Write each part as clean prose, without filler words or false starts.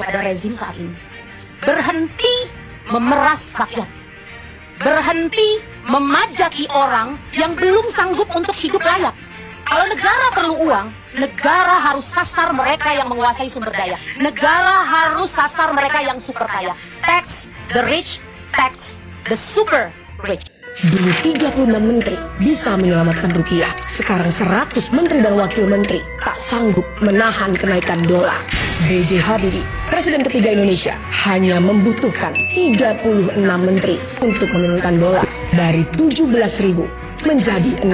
kepada rezim saat ini. Berhenti memeras rakyat. Berhenti memajaki orang yang belum sanggup untuk hidup layak. Kalau negara perlu uang, negara harus sasar mereka yang menguasai sumber daya. Negara harus sasar mereka yang super kaya. Tax the rich, tax the super rich. Dulu 36 menteri bisa menyelamatkan rupiah. Sekarang 100 menteri dan wakil menteri tak sanggup menahan kenaikan dolar. B.J. Habibie, Presiden ketiga Indonesia, hanya membutuhkan 36 menteri untuk menurunkan dolar dari 17.000 menjadi 6.000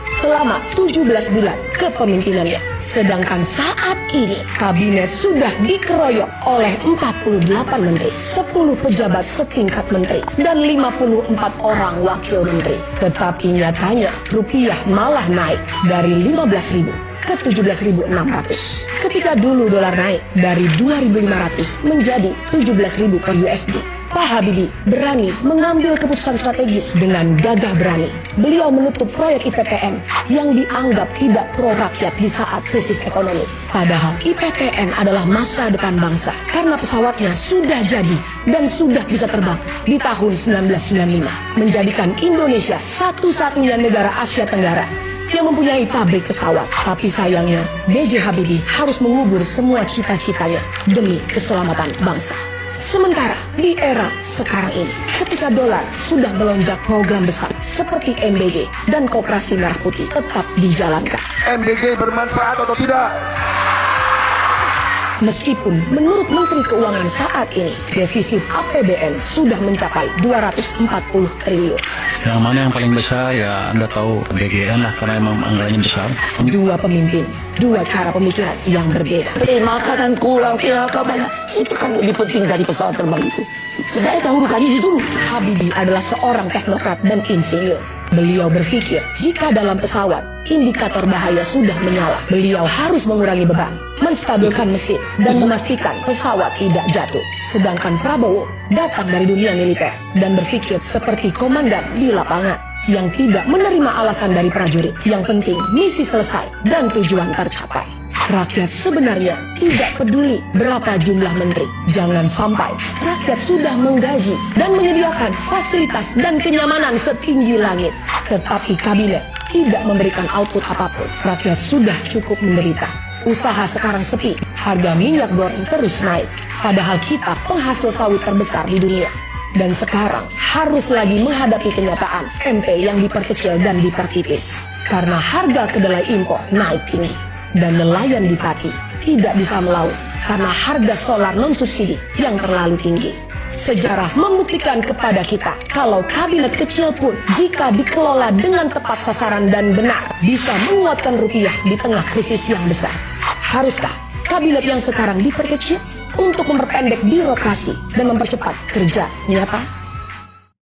selama 17 bulan kepemimpinannya. Sedangkan saat ini kabinet sudah dikeroyok oleh 48 menteri, 10 pejabat setingkat menteri, dan 54 orang wakil menteri. Tetapi nyatanya rupiah malah naik dari 15.000 ke 17.600. Ketika dulu dolar naik dari 2.500 menjadi 17.000 per USD. Pak Habibie berani mengambil keputusan strategis dengan gagah berani. Beliau menutup proyek IPTN yang dianggap tidak pro rakyat di saat krisis ekonomi. Padahal IPTN adalah masa depan bangsa karena pesawatnya sudah jadi dan sudah bisa terbang di tahun 1995. Menjadikan Indonesia satu-satunya negara Asia Tenggara yang mempunyai pabrik pesawat. Tapi sayangnya B.J. Habibie harus mengubur semua cita-citanya demi keselamatan bangsa. Sementara di era sekarang ini, ketika dolar sudah melonjak, program besar seperti MBG dan Koperasi Merah Putih tetap dijalankan. MBG bermanfaat atau tidak? Meskipun menurut Menteri Keuangan saat ini, defisit APBN sudah mencapai 240 triliun. Yang mana yang paling besar ya Anda tahu BGN lah, karena emang anggarannya besar. Dua pemimpin, dua cara pemikiran yang berbeda. Makanan kurang, PHK banyak. Itu kan lebih penting dari pesawat terbang itu. Saya tahu ini dulu. Habibie adalah seorang teknokrat dan insinyur. Beliau berpikir, jika dalam pesawat indikator bahaya sudah menyala, beliau harus mengurangi beban, menstabilkan mesin, dan memastikan pesawat tidak jatuh. Sedangkan Prabowo datang dari dunia militer dan berpikir seperti komandan di lapangan yang tidak menerima alasan dari prajurit. Yang penting misi selesai dan tujuan tercapai. Rakyat sebenarnya tidak peduli berapa jumlah menteri. Jangan sampai rakyat sudah menggaji dan menyediakan fasilitas dan kenyamanan setinggi langit, tetapi kabinet tidak memberikan output apapun. Rakyat sudah cukup menderita. Usaha sekarang sepi, harga minyak goreng terus naik. Padahal kita penghasil sawit terbesar di dunia. Dan sekarang harus lagi menghadapi kenyataan MP yang diperkecil dan dipertipis. Karena harga kedelai impor naik tinggi. Dan nelayan di Pati tidak bisa melaut karena harga solar non-subsidi yang terlalu tinggi. Sejarah membuktikan kepada kita kalau kabinet kecil pun jika dikelola dengan tepat sasaran dan benar bisa menguatkan rupiah di tengah krisis yang besar. Haruskah kabinet yang sekarang diperkecil untuk memperpendek birokrasi dan mempercepat kerja nyata?